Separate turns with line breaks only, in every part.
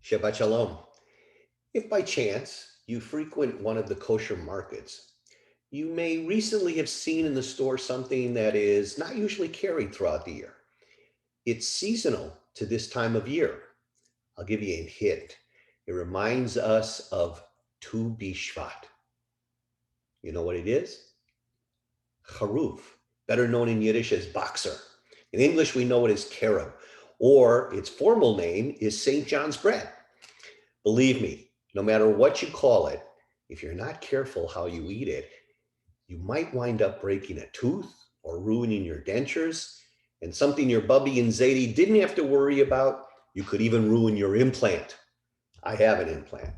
Shabbat Shalom. If by chance you frequent one of the kosher markets, you may recently have seen in the store something that is not usually carried throughout the year. It's seasonal to this time of year. I'll give you a hint. It reminds us of Tu B'Shvat. You know what it is? Charuf, better known in Yiddish as boxer. In English, we know it as carob, or its formal name is St. John's bread. Believe me, no matter what you call it, if you're not careful how you eat it, you might wind up breaking a tooth or ruining your dentures. And something your Bubby and Zadie didn't have to worry about, you could even ruin your implant. I have an implant.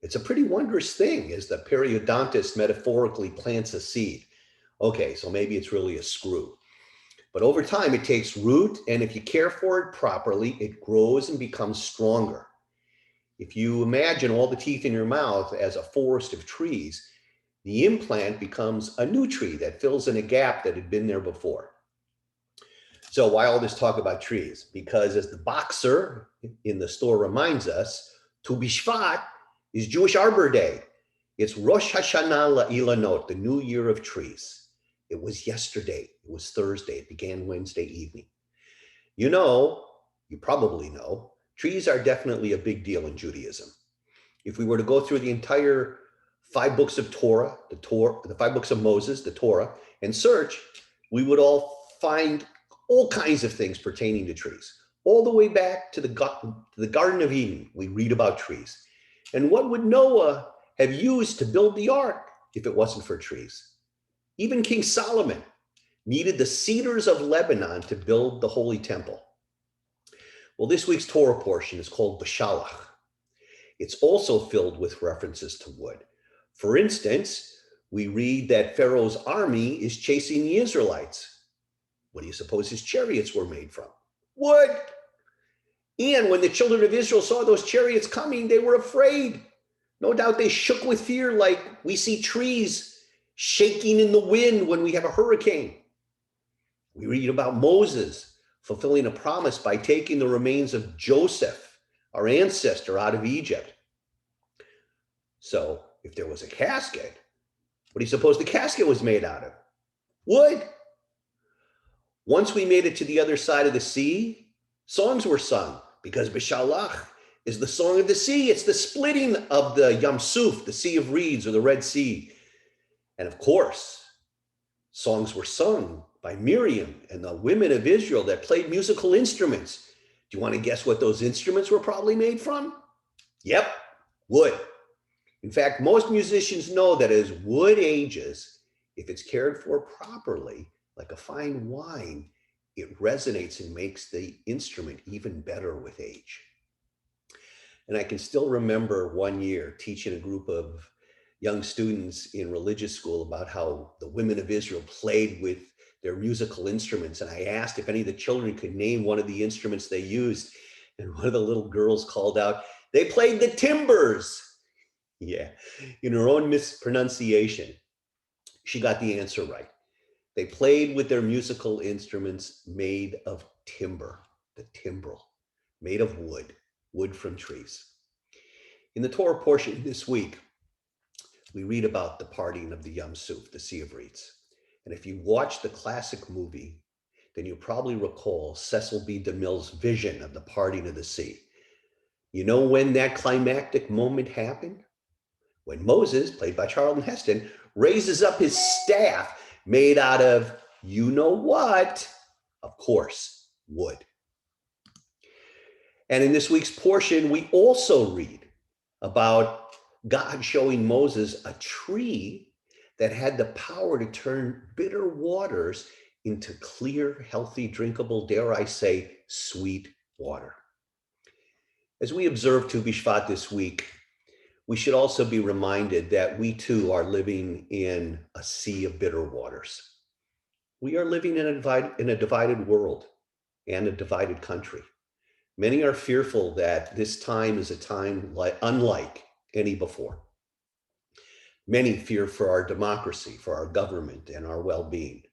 It's a pretty wondrous thing as the periodontist metaphorically plants a seed. Okay, so maybe it's really a screw. But over time, it takes root, and if you care for it properly, it grows and becomes stronger. If you imagine all the teeth in your mouth as a forest of trees, the implant becomes a new tree that fills in a gap that had been there before. So why all this talk about trees? Because as the boxer in the store reminds us, Tu B'Shvat is Jewish Arbor Day. It's Rosh Hashanah La'ilanot, the new year of trees. It was yesterday. It was Thursday. It began Wednesday evening. You probably know, trees are definitely a big deal in Judaism. If we were to go through the entire 5 books of Torah, the 5 books of Moses, the Torah, and search, we would all find all kinds of things pertaining to trees. All the way back to the Garden of Eden, we read about trees. And what would Noah have used to build the ark if it wasn't for trees? Even King Solomon needed the cedars of Lebanon to build the Holy Temple. Well, this week's Torah portion is called Beshalach. It's also filled with references to wood. For instance, we read that Pharaoh's army is chasing the Israelites. What do you suppose his chariots were made from? Wood. And when the children of Israel saw those chariots coming, they were afraid. No doubt they shook with fear like we see trees shaking in the wind when we have a hurricane. We read about Moses fulfilling a promise by taking the remains of Joseph, our ancestor, out of Egypt. So if there was a casket, what do you suppose the casket was made out of? Wood. Once we made it to the other side of the sea, songs were sung because Beshalach is the song of the sea. It's the splitting of the Yam Suf, the Sea of Reeds or the Red Sea. And of course, songs were sung by Miriam and the women of Israel that played musical instruments. Do you want to guess what those instruments were probably made from? Yep, wood. In fact, most musicians know that as wood ages, if it's cared for properly, like a fine wine, it resonates and makes the instrument even better with age. And I can still remember one year teaching a group of young students in religious school about how the women of Israel played with their musical instruments. And I asked if any of the children could name one of the instruments they used. And one of the little girls called out, "They played the timbers." Yeah, in her own mispronunciation, she got the answer right. They played with their musical instruments made of timber, the timbrel, made of wood from trees. In the Torah portion this week, we read about the parting of the Yam Suf, the Sea of Reeds. And if you watch the classic movie, then you probably recall Cecil B. DeMille's vision of the parting of the sea. You know when that climactic moment happened? When Moses, played by Charlton Heston, raises up his staff made out of, you know what? Of course, wood. And in this week's portion, we also read about God showing Moses a tree that had the power to turn bitter waters into clear, healthy, drinkable, dare I say, sweet water. As we observe Tu B'Shvat this week, we should also be reminded that we too are living in a sea of bitter waters. We are living in a divided world and a divided country. Many are fearful that this time is a time unlike any before. Many fear for our democracy, for our government, and our well-being.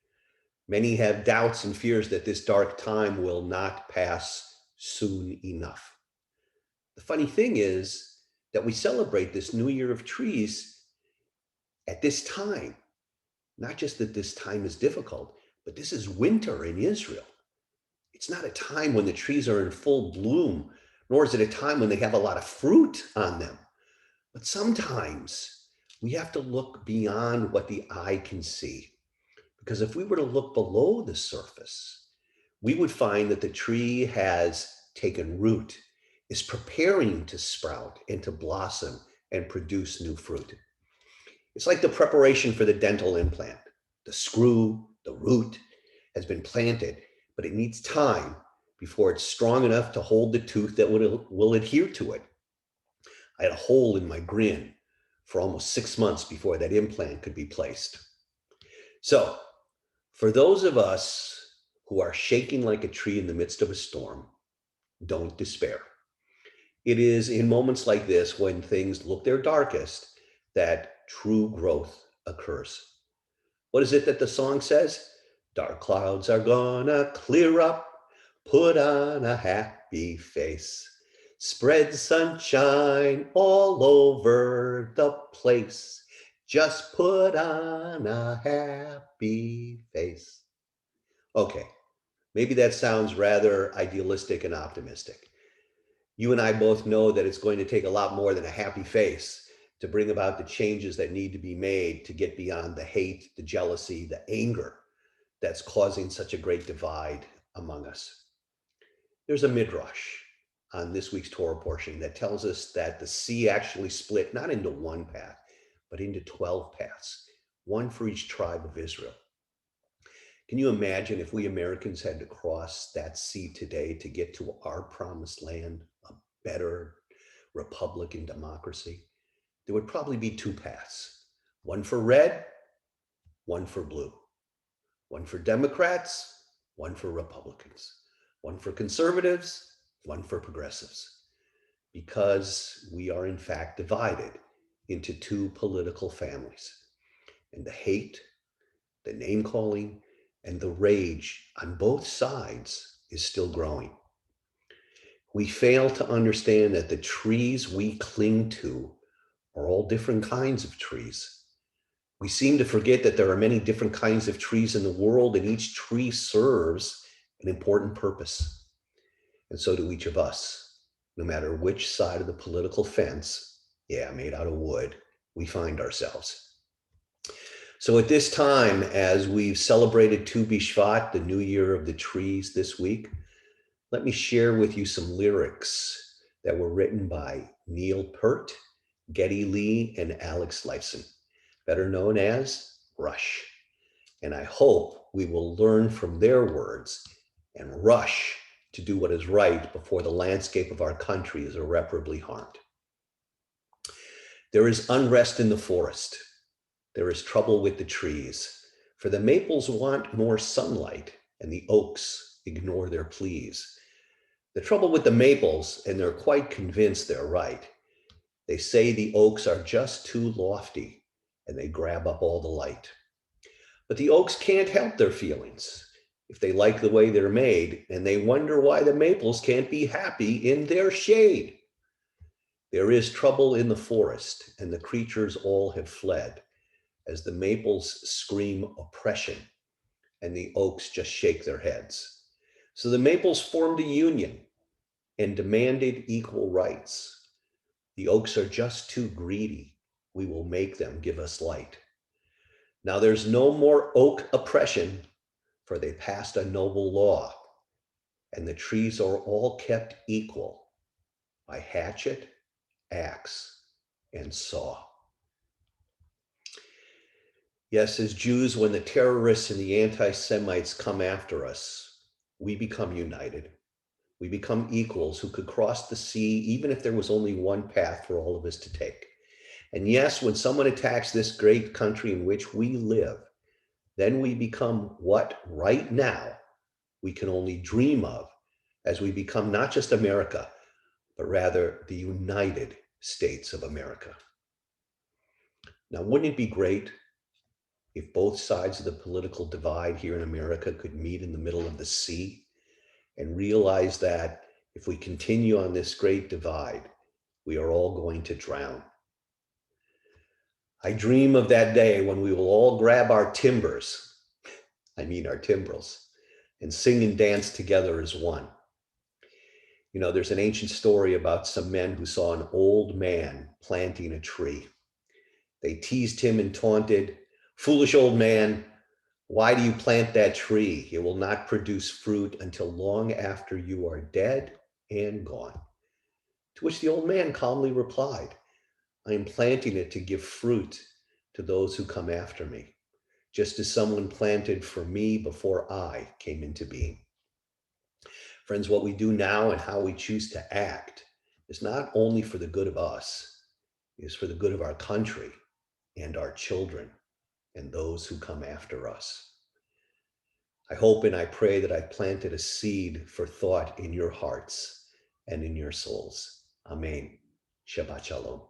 Many have doubts and fears that this dark time will not pass soon enough. The funny thing is that we celebrate this new year of trees at this time. Not just that this time is difficult, but this is winter in Israel. It's not a time when the trees are in full bloom, nor is it a time when they have a lot of fruit on them. But sometimes we have to look beyond what the eye can see. Because if we were to look below the surface, we would find that the tree has taken root, is preparing to sprout and to blossom and produce new fruit. It's like the preparation for the dental implant. The screw, the root has been planted, but it needs time before it's strong enough to hold the tooth that will adhere to it. I had a hole in my grin for almost 6 months before that implant could be placed. So, for those of us who are shaking like a tree in the midst of a storm, don't despair. It is in moments like this, when things look their darkest, that true growth occurs. What is it that the song says? Dark clouds are gonna clear up, put on a happy face, spread sunshine all over the place, just put on a happy face. Okay, maybe that sounds rather idealistic and optimistic. You and I both know that it's going to take a lot more than a happy face to bring about the changes that need to be made to get beyond the hate, the jealousy, the anger that's causing such a great divide among us. There's a midrash on this week's Torah portion that tells us that the sea actually split not into one path, but into 12 paths, one for each tribe of Israel. Can you imagine if we Americans had to cross that sea today to get to our promised land, a better republic and democracy? There would probably be two paths, one for red, one for blue, one for Democrats, one for Republicans, one for conservatives, one for progressives, because we are in fact divided into two political families. And the hate, the name calling, and the rage on both sides is still growing. We fail to understand that the trees we cling to are all different kinds of trees. We seem to forget that there are many different kinds of trees in the world, and each tree serves an important purpose. And so do each of us, no matter which side of the political fence, made out of wood, we find ourselves. So at this time, as we've celebrated Tu B'Shvat, the new year of the trees this week, let me share with you some lyrics that were written by Neil Peart, Geddy Lee, and Alex Lifeson, better known as Rush. And I hope we will learn from their words and rush to do what is right before the landscape of our country is irreparably harmed. There is unrest in the forest. There is trouble with the trees, for the maples want more sunlight and the oaks ignore their pleas. The trouble with the maples, and they're quite convinced they're right, they say the oaks are just too lofty and they grab up all the light. But the oaks can't help their feelings if they like the way they're made, and they wonder why the maples can't be happy in their shade. There is trouble in the forest, and the creatures all have fled, as the maples scream oppression and the oaks just shake their heads. So the maples formed a union and demanded equal rights. The oaks are just too greedy. We will make them give us light. Now there's no more oak oppression, for they passed a noble law, and the trees are all kept equal by hatchet, axe, and saw. Yes, as Jews, when the terrorists and the anti-Semites come after us, we become united. We become equals who could cross the sea, even if there was only one path for all of us to take. And yes, when someone attacks this great country in which we live, then we become what right now we can only dream of, as we become not just America, but rather the United States of America. Now, wouldn't it be great if both sides of the political divide here in America could meet in the middle of the sea and realize that If we continue on this great divide, we are all going to drown. I dream of that day when we will all grab our timbers, our timbrels, and sing and dance together as one. You know, there's an ancient story about some men who saw an old man planting a tree. They teased him and taunted, "Foolish old man, why do you plant that tree? It will not produce fruit until long after you are dead and gone." To which the old man calmly replied, "I am planting it to give fruit to those who come after me, just as someone planted for me before I came into being." Friends, what we do now and how we choose to act is not only for the good of us, it is for the good of our country and our children and those who come after us. I hope and I pray that I planted a seed for thought in your hearts and in your souls. Amen. Shabbat Shalom.